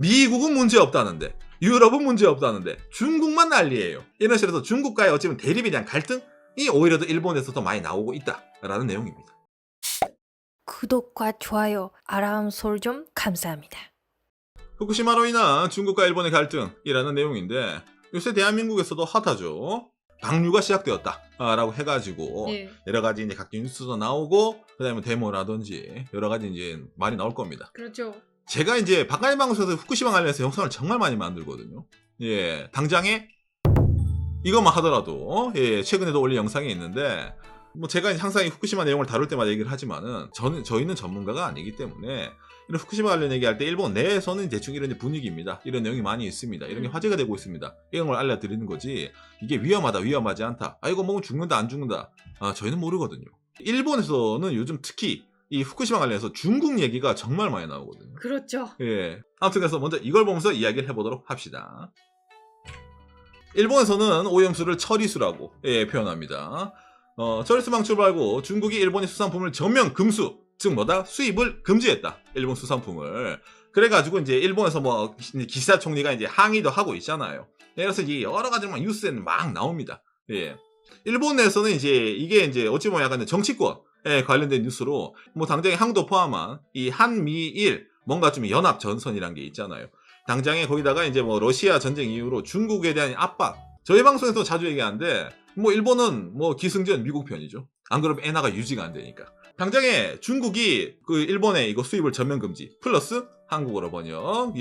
미국은 문제 없다는데, 유럽은 문제 없다는데 중국만 난리예요. 이런 식으로 중국과의 어찌보면 대립에 대한 갈등이 오히려 더 일본에서 더 많이 나오고 있다라는 내용입니다. 구독과 좋아요, 알람 설정 감사합니다. 후쿠시마로 인한 중국과 일본의 갈등이라는 내용인데, 요새 대한민국에서도 핫하죠. 방류가 시작되었다라고 해가지고 예. 여러 가지 이제 각종 뉴스도 나오고, 그다음에 데모라든지 여러 가지 이제 말이 나올 겁니다. 그렇죠. 제가 이제 박가희 방송에서 후쿠시마 관련해서 영상을 정말 많이 만들거든요. 예, 당장에 이것만 하더라도 최근에도 올린 영상이 있는데, 뭐 제가 항상 이 후쿠시마 내용을 다룰 때마다 얘기를 하지만은 저희는 전문가가 아니기 때문에 이런 후쿠시마 관련 얘기할 때 일본 내에서는 대충 이런 분위기입니다. 이런 내용이 많이 있습니다. 이런 게 화제가 되고 있습니다. 이런 걸 알려드리는 거지, 이게 위험하다, 위험하지 않다, 이거 먹으면 죽는다, 안 죽는다, 저희는 모르거든요. 일본에서는 요즘 특히 이 후쿠시마 관련해서 중국 얘기가 정말 많이 나오거든요. 그렇죠. 예. 아무튼 그래서 먼저 이걸 보면서 이야기를 해보도록 합시다. 일본에서는 오염수를 처리수라고 표현합니다. 처리수 방출 말고 중국이 일본의 수산품을 전면 금수, 즉 뭐다? 수입을 금지했다. 일본 수산품을. 그래가지고 이제 일본에서 뭐 기시다 총리가 이제 항의도 하고 있잖아요. 그래서 이제 여러 가지 뉴스에는 막 나옵니다. 예. 일본 내에서는 이게 이제 어찌 보면 약간 정치권 관련된 뉴스로, 뭐 당장에 한국도 포함한 이 한미일 뭔가 좀 연합 전선이란 게 있잖아요. 당장에 거기다가 이제 뭐 러시아 전쟁 이후로 중국에 대한 압박, 저희 방송에서 자주 얘기하는데, 뭐 일본은 뭐 기승전 미국 편이죠. 안 그러면 엔화가 유지가 안 되니까. 당장에 중국이 그 일본에 이거 수입을 전면 금지 플러스 한국어로 번역,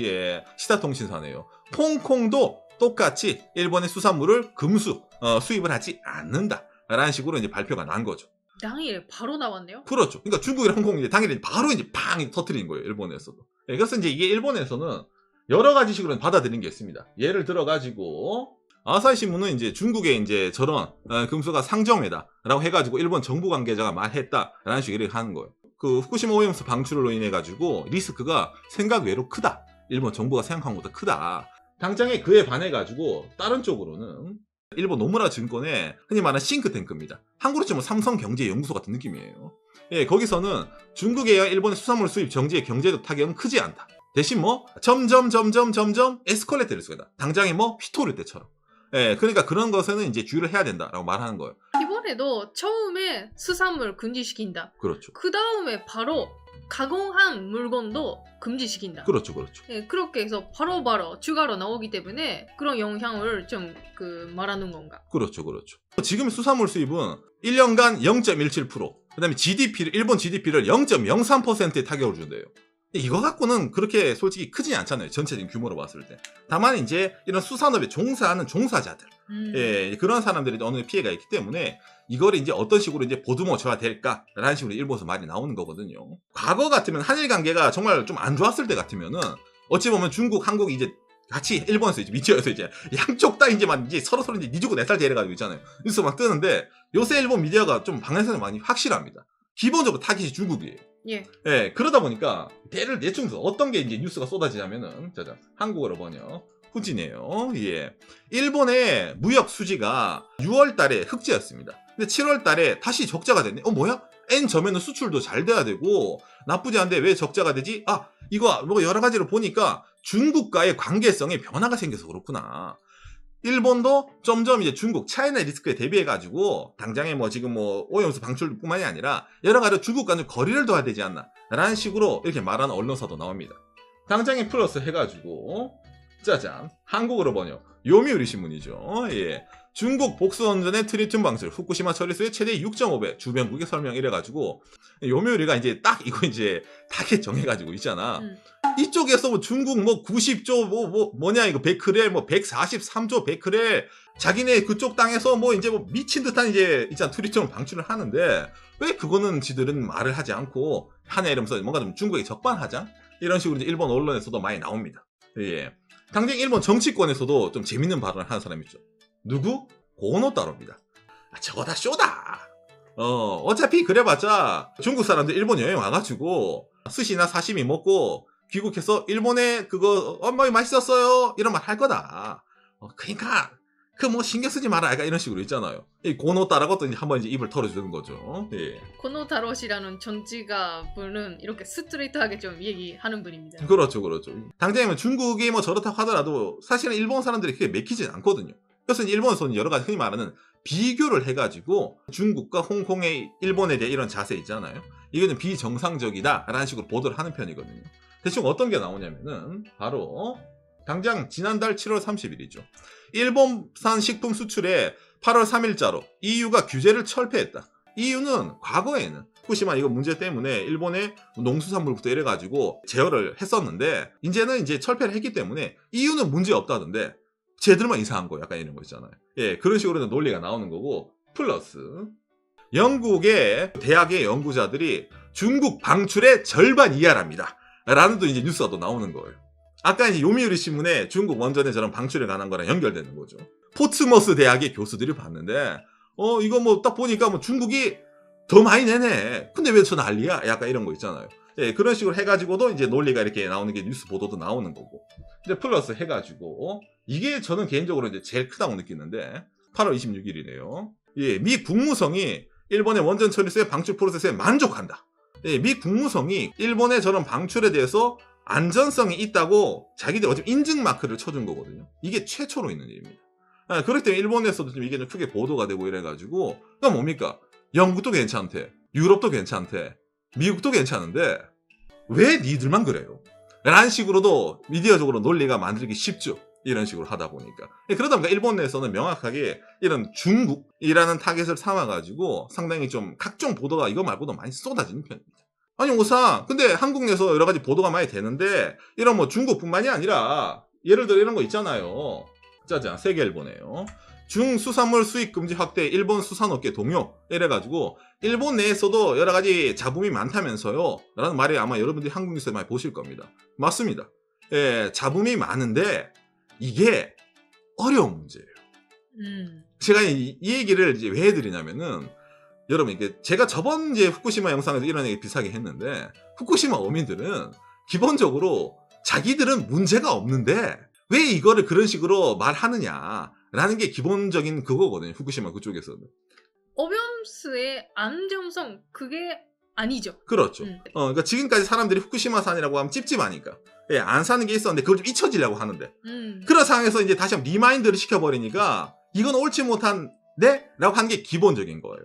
시사통신사네요. 홍콩도 똑같이 일본의 수산물을 금수 수입을 하지 않는다 라는 식으로 이제 발표가 난 거죠. 당일 바로 나왔네요. 그렇죠. 그러니까 중국이랑 홍콩이 당일에 바로 이제 팡 터트린 거예요, 일본에서도. 그래서 이제 이게 일본에서는 여러 가지 식으로 받아들인 게 있습니다. 예를 들어가지고 아사히 신문은 이제 중국의 이제 저런 금수가 상정회다라고 해가지고 일본 정부 관계자가 말했다라는 식으로 하는 거예요. 그 후쿠시마 오염수 방출로 인해 가지고 리스크가 생각 외로 크다. 일본 정부가 생각한 것보다 크다. 당장에 그에 반해 가지고 다른 쪽으로는 일본 노무라 증권의 흔히 말하는 싱크탱크입니다. 한국으로 치면 삼성경제연구소 같은 느낌이에요. 예, 거기서는 중국에 의한 일본의 수산물 수입 정지의 경제적 타격은 크지 않다. 대신 뭐 점점 에스컬레이터를 쓰다. 당장에 뭐 휘토를 때처럼. 예, 그러니까 그런 것에는 이제 주의를 해야 된다라고 말하는 거예요. 이번에도 처음에 수산물 금지시킨다. 그렇죠. 그 다음에 바로 가공한 물건도 금지시킨다. 그렇죠. 예, 그렇게 해서 바로바로 추가로 나오기 때문에 그런 영향을 좀 말하는 건가? 그렇죠. 지금 수산물 수입은 1년간 0.17%, 그다음에 일본 GDP를 0.03%의 타격을 준대요. 이거 갖고는 그렇게 솔직히 크지 않잖아요. 전체적인 규모로 봤을 때. 다만 이제 이런 수산업에 종사하는 종사자들, 그런 사람들이 어느 정도 피해가 있기 때문에 이거를 이제 어떤 식으로 이제 보듬어 줘야 될까라는 식으로 일본에서 말이 나오는 거거든요. 과거 같으면 한일 관계가 정말 좀 안 좋았을 때 같으면은 어찌 보면 중국, 한국이 이제 같이 일본에서 이제 미디어에서 이제 양쪽 다 이제 막 이제 서로 이제 니주고 내살 대해가지고 있잖아요. 뉴스 막 뜨는데 요새 일본 미디어가 좀 방향성이 많이 확실합니다. 기본적으로 타깃이 중국이에요. 예. 그러다 보니까 대충 어떤 게 이제 뉴스가 쏟아지냐면은, 짜잔, 한국어로 번역 후진이에요. 예. 일본의 무역 수지가 6월 달에 흑자였습니다. 근데 7월 달에 다시 적자가 됐네. 뭐야? N 점에는 수출도 잘 돼야 되고 나쁘지 않은데 왜 적자가 되지? 이거 뭐 여러 가지로 보니까 중국과의 관계성에 변화가 생겨서 그렇구나. 일본도 점점 이제 중국, 차이나 리스크에 대비해가지고 당장에 뭐 지금 뭐 오염수 방출뿐만이 아니라 여러 가지 중국과 좀 거리를 둬야 되지 않나 라는 식으로 이렇게 말하는 언론사도 나옵니다. 당장에 플러스 해가지고 짜잔, 한국어로 번역 요미우리 신문이죠. 예. 중국 복수원전의 트리튬 방출, 후쿠시마 처리수의 최대 6.5배, 주변국의 설명 이래가지고 요미우리가 이제 딱 이거 이제 타겟 정해가지고 있잖아. 이쪽에서 뭐 중국 뭐 90조 뭐냐 이거 100크렐 뭐 143조 100크렐 자기네 그쪽 땅에서 뭐 이제 뭐 미친 듯한 이제 있잖아 트리튬 방출을 하는데 왜 그거는 지들은 말을 하지 않고 하냐 이러면서 뭔가 좀 중국에 적반하장 이런 식으로 이제 일본 언론에서도 많이 나옵니다. 예. 당장 일본 정치권에서도 좀 재밌는 발언을 하는 사람이 있죠. 누구? 고노타로입니다. 저거 다 쇼다. 어차피 그래봤자 중국 사람들 일본 여행 와가지고 스시나 사시미 먹고 귀국해서 일본에 그거 뭐 맛있었어요 이런 말 할 거다. 그러니까 그 뭐 신경 쓰지 마라 약간 이런 식으로 있잖아요. 이 고노 따라고 또 이제 한번 이제 입을 털어주는 거죠. 예. 고노타로시라는 전지가 분은 이렇게 스트레이트하게 좀 얘기하는 분입니다. 그렇죠, 그렇죠. 당장이면 중국이 뭐 저렇다고 하더라도 사실은 일본 사람들이 그게 맥히진 않거든요. 그래서 이제 일본에서는 여러 가지 흔히 말하는 비교를 해가지고 중국과 홍콩의 일본에 대해 이런 자세 있잖아요. 이거는 비정상적이다라는 식으로 보도를 하는 편이거든요. 대충 어떤 게 나오냐면은 바로 당장 지난달 7월 30일이죠. 일본산 식품 수출에 8월 3일자로 EU가 규제를 철폐했다. EU는 과거에는 후쿠시마 이거 문제 때문에 일본의 농수산물부터 이래가지고 제어를 했었는데 이제는 이제 철폐를 했기 때문에 EU는 문제 없다던데 쟤들만 이상한 거 약간 이런 거 있잖아요. 예, 그런 식으로 논리가 나오는 거고 플러스 영국의 대학의 연구자들이 중국 방출의 절반 이하랍니다. 라는 또 이제 뉴스가 또 나오는 거예요. 아까 이제 요미우리 신문에 중국 원전에 저런 방출에 관한 거랑 연결되는 거죠. 포츠머스 대학의 교수들이 봤는데 이거 뭐 딱 보니까 뭐 중국이 더 많이 내네. 근데 왜 저 난리야? 약간 이런 거 있잖아요. 예, 그런 식으로 해가지고도 이제 논리가 이렇게 나오는 게 뉴스 보도도 나오는 거고. 이제 플러스 해가지고 이게 저는 개인적으로 이제 제일 크다고 느끼는데 8월 26일이네요. 예, 미 국무성이 일본의 원전 처리소의 방출 프로세스에 만족한다. 예, 미 국무성이 일본의 저런 방출에 대해서 안전성이 있다고 자기들 어차피 인증 마크를 쳐준 거거든요. 이게 최초로 있는 일입니다. 아, 그럴 때 일본에서도 좀 이게 좀 크게 보도가 되고 이래가지고 그럼 뭡니까? 영국도 괜찮대, 유럽도 괜찮대, 미국도 괜찮은데 왜 니들만 그래요? 라는 식으로도 미디어적으로 논리가 만들기 쉽죠. 이런 식으로 하다 보니까. 그러다 보니까 일본 내에서는 명확하게 이런 중국이라는 타겟을 삼아가지고 상당히 좀 각종 보도가 이거 말고도 많이 쏟아지는 편입니다. 아니 오상 근데 한국 내에서 여러 가지 보도가 많이 되는데 이런 뭐 중국뿐만이 아니라 예를 들어 이런 거 있잖아요. 짜잔 세계일보네요. 중수산물 수입 금지 확대 일본 수산업계 동요 이래가지고 일본 내에서도 여러 가지 잡음이 많다면서요 라는 말이 아마 여러분들이 한국 뉴스에 많이 보실 겁니다. 맞습니다. 예, 잡음이 많은데 이게 어려운 문제예요. 제가 이 얘기를 이제 왜 해드리냐면은 여러분 이게 제가 저번 이제 후쿠시마 영상에서 이런 얘기 비슷하게 했는데 후쿠시마 어민들은 기본적으로 자기들은 문제가 없는데 왜 이거를 그런 식으로 말하느냐라는 게 기본적인 그거거든요. 후쿠시마 그쪽에서는. 오염수의 안정성 그게 아니죠. 그렇죠. 그러니까 지금까지 사람들이 후쿠시마산이라고 하면 찝찝하니까 예, 안 사는 게 있었는데 그걸 좀 잊혀지려고 하는데 그런 상황에서 이제 다시 한번 리마인드를 시켜버리니까 이건 옳지 못한 네? 라고 하는 게 기본적인 거예요.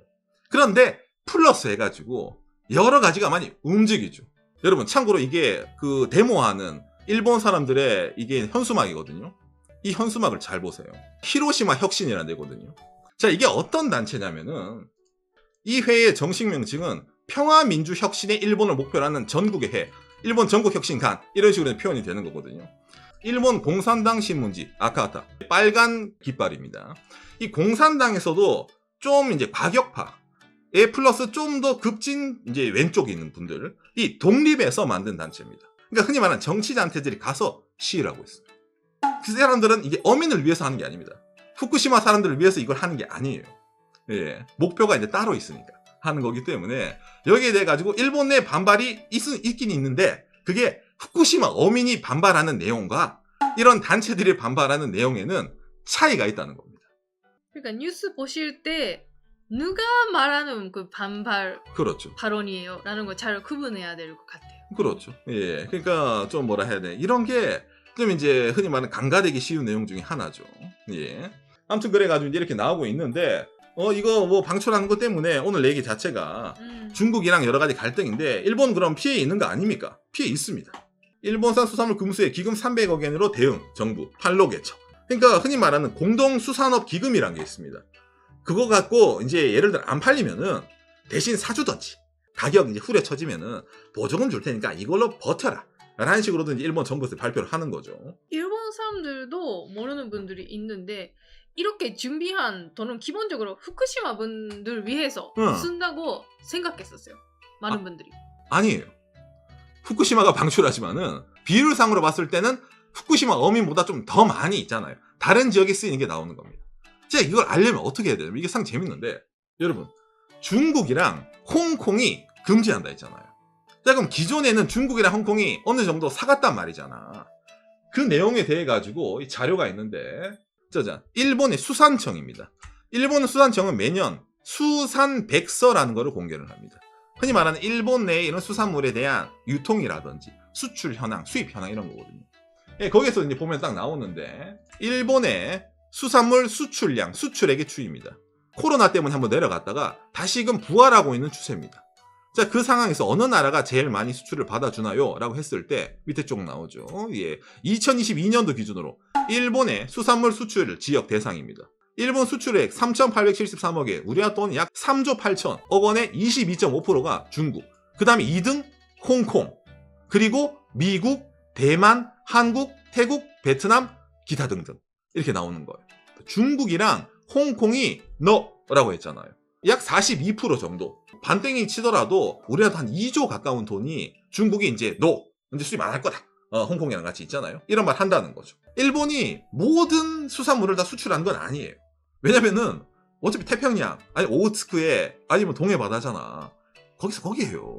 그런데 플러스 해가지고 여러 가지가 많이 움직이죠. 여러분 참고로 이게 그 데모하는 일본 사람들의 이게 현수막이거든요. 이 현수막을 잘 보세요. 히로시마 혁신이라는 데거든요. 자, 이게 어떤 단체냐면은 이 회의 정식 명칭은 평화민주혁신의 일본을 목표로 하는 전국의 해, 일본 전국혁신관 이런 식으로 표현이 되는 거거든요. 일본 공산당 신문지 아카하타 빨간 깃발입니다. 이 공산당에서도 좀 이제 과격파에 플러스 좀 더 급진 이제 왼쪽에 있는 분들 이 독립해서 만든 단체입니다. 그러니까 흔히 말하는 정치단체들이 가서 시위를 하고 있어요. 그 사람들은 이게 어민을 위해서 하는 게 아닙니다. 후쿠시마 사람들을 위해서 이걸 하는 게 아니에요. 예, 목표가 이제 따로 있으니까 하는 거기 때문에 여기에 대해 가지고 일본 내 반발이 있긴 있는데 그게 후쿠시마 어민이 반발하는 내용과 이런 단체들이 반발하는 내용에는 차이가 있다는 겁니다. 그러니까 뉴스 보실 때 누가 말하는 그 반발 그렇죠. 발언이에요 라는 걸 잘 구분해야 될 것 같아요. 그렇죠. 예, 그러니까 좀 뭐라 해야 돼. 이런 게 좀 이제 흔히 말하는 간과되기 쉬운 내용 중에 하나죠. 예. 아무튼 그래가지고 이제 이렇게 나오고 있는데 이거 뭐 방출하는 것 때문에 오늘 얘기 자체가 중국이랑 여러 가지 갈등인데 일본 그럼 피해 있는 거 아닙니까? 피해 있습니다. 일본산 수산물 금수에 기금 300억 엔으로 대응 정부 판로 개척. 그러니까 흔히 말하는 공동수산업 기금이라는 게 있습니다. 그거 갖고 이제 예를 들어 안 팔리면은 대신 사주던지 가격 이제 후려쳐지면은 보조금 줄 테니까 이걸로 버텨라. 라는 식으로도 이제 일본 정부에서 발표를 하는 거죠. 일본 사람들도 모르는 분들이 있는데 이렇게 준비한 돈은 기본적으로 후쿠시마 분들 위해서 쓴다고 생각했었어요. 많은 분들이. 아니에요. 후쿠시마가 방출하지만은 비율상으로 봤을 때는 후쿠시마 어민보다 좀 더 많이 있잖아요. 다른 지역에 쓰이는 게 나오는 겁니다. 제가 이걸 알려면 어떻게 해야 되냐면 이게 상 재밌는데 여러분 중국이랑 홍콩이 금지한다 했잖아요. 자 그럼 기존에는 중국이랑 홍콩이 어느 정도 사갔단 말이잖아. 그 내용에 대해 가지고 이 자료가 있는데 짜잔. 일본의 수산청입니다. 일본 수산청은 매년 수산백서라는 것을 공개를 합니다. 흔히 말하는 일본 내의 이런 수산물에 대한 유통이라든지 수출 현황, 수입 현황 이런 거거든요. 예, 거기서 이제 보면 딱 나오는데 일본의 수산물 수출량, 수출액의 추이입니다. 코로나 때문에 한번 내려갔다가 다시금 부활하고 있는 추세입니다. 자, 그 상황에서 어느 나라가 제일 많이 수출을 받아주나요? 라고 했을 때 밑에 쪽 나오죠. 예, 2022년도 기준으로 일본의 수산물 수출 지역 대상입니다. 일본 수출액 3,873억에 우리나라 돈 약 3조 8천억 원의 22.5%가 중국, 그 다음에 2등 홍콩, 그리고 미국, 대만, 한국, 태국, 베트남, 기타 등등 이렇게 나오는 거예요. 중국이랑 홍콩이 너라고 했잖아요. 약 42% 정도. 반땡이 치더라도 우리나라도 한 2조 가까운 돈이 중국이 이제 이제 수입 안 할 거다. 홍콩이랑 같이 있잖아요. 이런 말 한다는 거죠. 일본이 모든 수산물을 다 수출한 건 아니에요. 왜냐면은 어차피 태평양, 아니 오호츠크에 아니면 동해 바다잖아. 거기서 거기에요.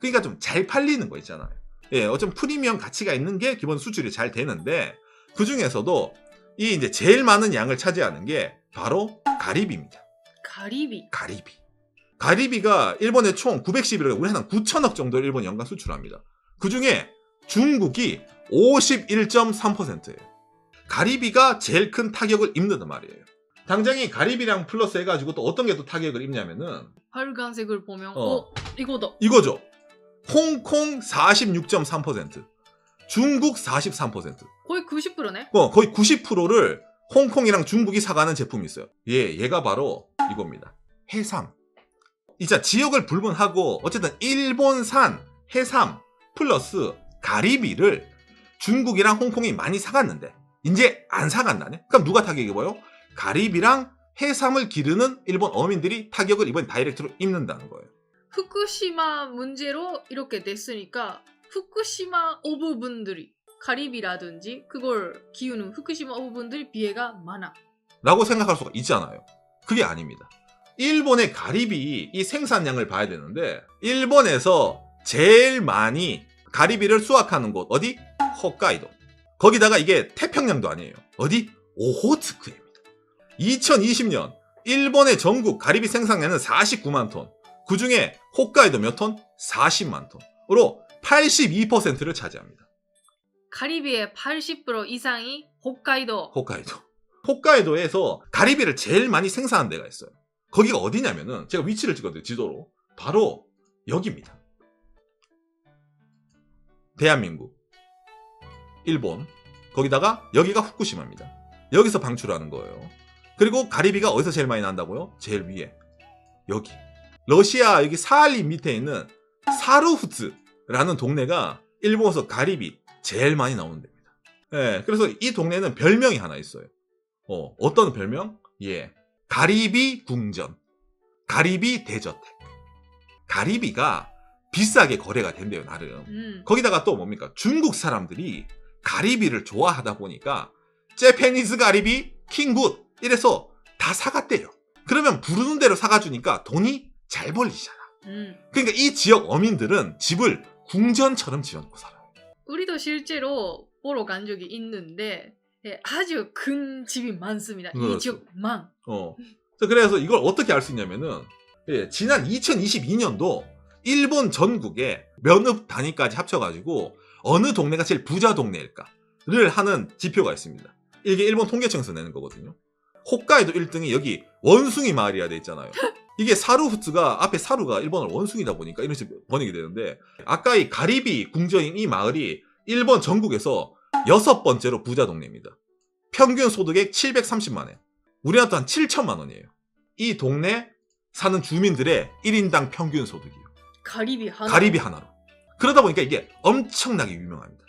그러니까 좀 잘 팔리는 거 있잖아요. 예, 어쩜 프리미엄 가치가 있는 게 기본 수출이 잘 되는데 그 중에서도 이 이제 제일 많은 양을 차지하는 게 바로 가리비입니다. 가리비가 일본의 총 911억, 우리 한 9천억 정도를 일본이 연간 수출합니다. 그 중에 중국이 51.3%예요. 가리비가 제일 큰 타격을 입는단 말이에요. 당장에 가리비랑 플러스 해가지고 또 어떤 게 또 타격을 입냐면은 빨간색을 보면 이거다. 이거죠. 홍콩 46.3%, 중국 43%. 거의 90%네. 거의 90%를 홍콩이랑 중국이 사가는 제품이 있어요. 얘가 바로 이겁니다. 해삼. 이제 지역을 불문하고 어쨌든 일본산 해삼 플러스 가리비를 중국이랑 홍콩이 많이 사갔는데 이제 안 사간다네. 그럼 누가 타격이 입어요? 가리비랑 해삼을 기르는 일본 어민들이 타격을 이번 다이렉트로 입는다는 거예요. 후쿠시마 문제로 이렇게 됐으니까 후쿠시마 어부분들이 가리비라든지 그걸 기우는 후쿠시마 어부분들이 피해가 많아 라고 생각할 수가 있잖아요. 그게 아닙니다. 일본의 가리비 이 생산량을 봐야 되는데 일본에서 제일 많이 가리비를 수확하는 곳 어디? 홋카이도. 거기다가 이게 태평양도 아니에요. 어디? 오호츠크입니다. 2020년 일본의 전국 가리비 생산량은 49만 톤. 그 중에 홋카이도 몇 톤? 40만 톤으로 82%를 차지합니다. 가리비의 80% 이상이 홋카이도. 홋카이도에서 가리비를 제일 많이 생산하는 데가 있어요. 거기가 어디냐면은 제가 위치를 찍었는데 지도로 바로 여기입니다. 대한민국, 일본, 거기다가 여기가 후쿠시마입니다. 여기서 방출하는 거예요. 그리고 가리비가 어디서 제일 많이 난다고요? 제일 위에 여기 러시아 여기 사할린 밑에 있는 사르후츠라는 동네가 일본에서 가리비 제일 많이 나오는 데입니다. 예, 그래서 이 동네는 별명이 하나 있어요. 어떤 별명? 예, 가리비 궁전, 가리비 대저택. 가리비가 비싸게 거래가 된대요, 나름. 거기다가 또 뭡니까? 중국 사람들이 가리비를 좋아하다 보니까 재패니즈 가리비 킹굿 이래서 다 사갔대요. 그러면 부르는 대로 사가주니까 돈이 잘 벌리잖아. 그러니까 이 지역 어민들은 집을 궁전처럼 지어놓고 살아요. 우리도 실제로 보러 간 적이 있는데 아주 큰 집이 많습니다. 그렇죠. 이 지역만. 그래서 이걸 어떻게 알 수 있냐면은 지난 2022년도 일본 전국의 면읍 단위까지 합쳐가지고 어느 동네가 제일 부자 동네일까를 하는 지표가 있습니다. 이게 일본 통계청에서 내는 거거든요. 홋카이도 1등이 여기 원숭이 마을이라 돼 있잖아요. 이게 사루후츠가 앞에 사루가 일본어 원숭이다 보니까 이런 식으로 번역이 되는데 아까 이 가리비 궁전인 이 마을이 일본 전국에서 6번째로 부자 동네입니다. 평균 소득액 730만 엔. 우리나라도 한 7천만 원이에요. 이 동네 사는 주민들의 1인당 평균 소득이에요. 가리비 하나로. 그러다 보니까 이게 엄청나게 유명합니다.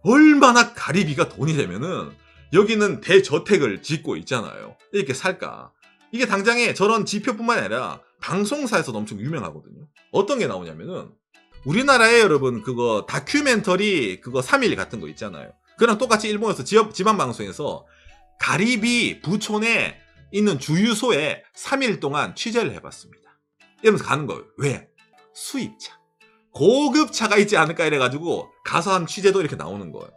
얼마나 가리비가 돈이 되면은 여기는 대저택을 짓고 있잖아요. 이렇게 살까. 이게 당장에 저런 지표뿐만 아니라 방송사에서도 엄청 유명하거든요. 어떤 게 나오냐면은 우리나라에 여러분 그거 다큐멘터리 그거 3일 같은 거 있잖아요. 그랑 똑같이 일본에서 지방방송에서 가리비 부촌에 있는 주유소에 3일 동안 취재를 해봤습니다. 이러면서 가는 거예요. 왜? 수입차. 고급 차가 있지 않을까 이래가지고 가서 한 취재도 이렇게 나오는 거예요.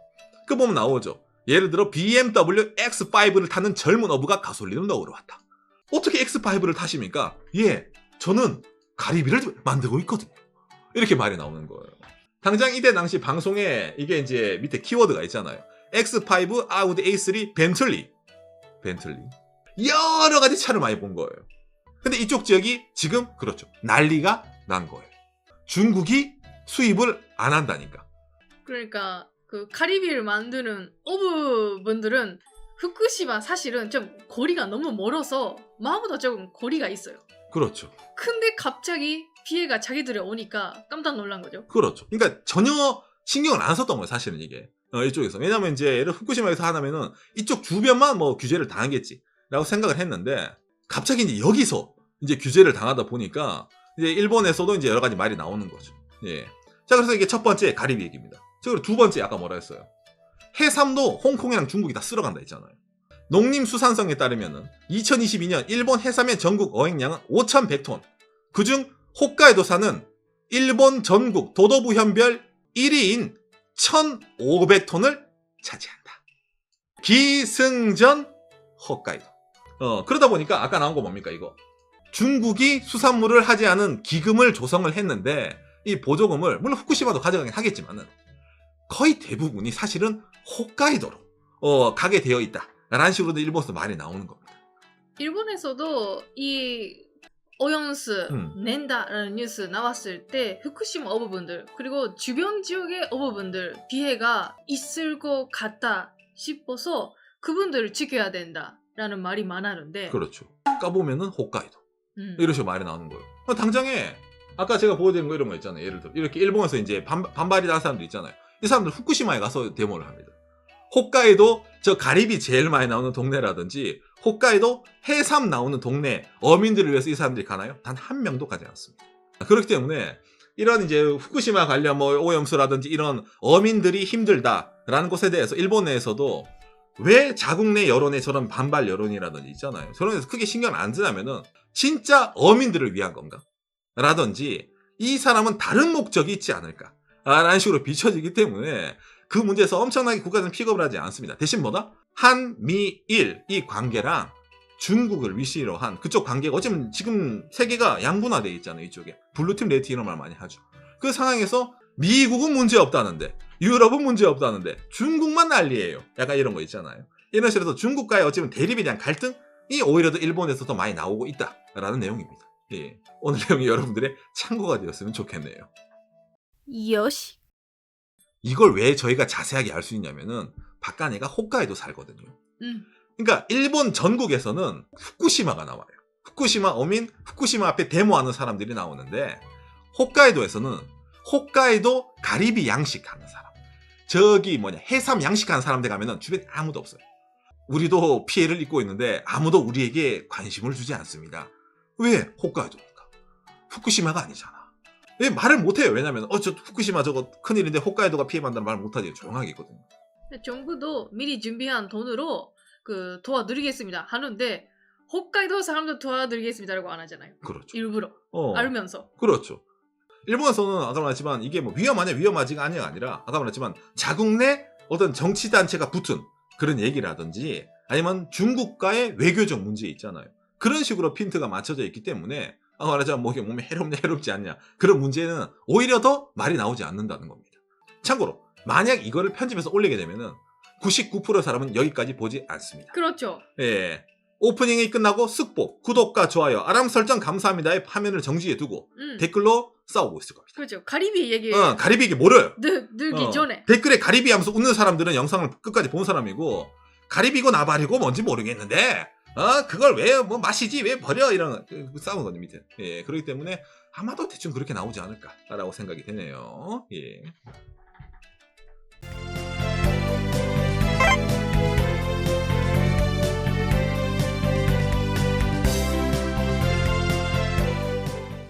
그 보면 나오죠. 예를 들어 BMW X5를 타는 젊은 어부가 가솔린을 넣으러 왔다. 어떻게 X5를 타십니까? 예, 저는 가리비를 만들고 있거든요. 이렇게 말이 나오는 거예요. 당장 이때 당시 방송에 이게 이제 밑에 키워드가 있잖아요. X5, 아우디 A3, 벤틀리. 여러 가지 차를 많이 본 거예요. 근데 이쪽 지역이 지금 그렇죠. 난리가 난 거예요. 중국이 수입을 안 한다니까. 그러니까 그 가리비를 만드는 어부분들은 후쿠시마 사실은 좀 거리가 너무 멀어서 마음보다 조금 거리가 있어요. 그렇죠. 근데 갑자기 피해가 자기들에 오니까 깜짝 놀란 거죠. 그렇죠. 그러니까 전혀 신경을 안 썼던 거예요, 사실은 이게. 이쪽에서. 왜냐면 이제 예를 들어 후쿠시마에서 하나면은 이쪽 주변만 뭐 규제를 당하겠지라고 생각을 했는데 갑자기 이제 여기서 이제 규제를 당하다 보니까 이제 일본에서도 이제 여러 가지 말이 나오는 거죠. 예. 자, 그래서 이게 첫 번째 가리비 얘기입니다. 그리고 두 번째 아까 뭐라 했어요? 해삼도 홍콩이랑 중국이 다 쓸어간다 했잖아요. 농림수산성에 따르면은 2022년 일본 해삼의 전국 어획량은 5,100톤. 그중 홋카이도산은 일본 전국 도도부현별 1위인 1,500톤을 차지한다. 기승전 홋카이도. 그러다 보니까 아까 나온 거 뭡니까 이거? 중국이 수산물을 하지 않은 기금을 조성을 했는데 이 보조금을 물론 후쿠시마도 가져가긴 하겠지만은 거의 대부분이 사실은 홋카이도로 가게 되어 있다. 라는 식으로도 일본에서 말이 나오는 겁니다. 일본에서도 이 오염수 낸다라는 뉴스 나왔을 때 후쿠시마 어부분들 그리고 주변 지역의 어부분들 피해가 있을 것 같다 싶어서 그분들을 지켜야 된다라는 말이 많았는데 그렇죠. 까보면은 홋카이도 이런 식으로 말이 나오는 거예요. 당장에 아까 제가 보여드린 거 이런 거 있잖아요. 예를 들어 이렇게 일본에서 이제 반발이 나는 사람들 있잖아요. 이 사람들 후쿠시마에 가서 데모를 합니다. 홋카이도 저 가리비 제일 많이 나오는 동네라든지 홋카이도 해삼 나오는 동네 어민들을 위해서 이 사람들이 가나요? 단 한 명도 가지 않습니다. 그렇기 때문에 이런 이제 후쿠시마 관련 뭐 오염수라든지 이런 어민들이 힘들다라는 것에 대해서 일본 내에서도 왜 자국 내 여론에 저런 반발 여론이라든지 있잖아요. 저런 데서 크게 신경 안 쓰냐면은 진짜 어민들을 위한 건가? 라든지 이 사람은 다른 목적이 있지 않을까? 라는 식으로 비춰지기 때문에 그 문제에서 엄청나게 국가는 픽업을 하지 않습니다. 대신 뭐다? 한미일 이 관계랑 중국을 위시로 한 그쪽 관계가 어쩌면 지금 세계가 양분화되어 있잖아요. 이쪽에 블루팀 레드팀 이런 말 많이 하죠. 그 상황에서 미국은 문제 없다는데 유럽은 문제 없다는데 중국만 난리예요. 약간 이런 거 있잖아요. 이런 식으로 해서 중국과의 어쩌면 대립에 대한 갈등이 오히려 더 일본에서 더 많이 나오고 있다라는 내용입니다. 예. 오늘 내용이 여러분들의 참고가 되었으면 좋겠네요. 요시. 이걸 왜 저희가 자세하게 알 수 있냐면은 박간이가 홋카이도 살거든요. 그러니까 일본 전국에서는 후쿠시마가 나와요. 후쿠시마 어민, 후쿠시마 앞에 데모하는 사람들이 나오는데 홋카이도에서는 홋카이도 가리비 양식하는 사람, 저기 해삼 양식하는 사람들 가면은 주변에 아무도 없어요. 우리도 피해를 입고 있는데 아무도 우리에게 관심을 주지 않습니다. 왜? 홋카이도니까. 후쿠시마가 아니잖아. 왜 말을 못해요? 왜냐면 저 후쿠시마 저거 큰일인데 홋카이도가 피해받는다는 말 못하지. 조용하게 있거든요. 정부도 미리 준비한 돈으로 도와드리겠습니다 하는데 홋카이도 사람도 도와드리겠습니다라고 안 하잖아요. 그렇죠. 일부러 알면서. 그렇죠. 일본에서는 아까 말했지만 이게 뭐 위험하냐 위험하지가 아니라 아까 말했지만 자국 내 어떤 정치단체가 붙은 그런 얘기라든지 아니면 중국과의 외교적 문제 있잖아요. 그런 식으로 핀트가 맞춰져 있기 때문에 아까 말하자면 뭐 몸에 해롭냐 해롭지 않냐 그런 문제는 오히려 더 말이 나오지 않는다는 겁니다. 참고로 만약 이거를 편집해서 올리게 되면은 99%의 사람은 여기까지 보지 않습니다. 그렇죠. 예. 오프닝이 끝나고 쓱보, 구독과 좋아요, 알람 설정 감사합니다의 화면을 정지해 두고 댓글로 싸우고 있을 겁니다. 그렇죠. 가리비 얘기. 가리비 얘기 모르요. 늘기 전에. 댓글에 가리비 하면서 웃는 사람들은 영상을 끝까지 본 사람이고 가리비고 나발이고 뭔지 모르겠는데 그걸 왜 뭐 마시지 왜 버려 이런 싸우는 거죠 밑에. 예. 그렇기 때문에 아마도 대충 그렇게 나오지 않을까라고 생각이 되네요. 예.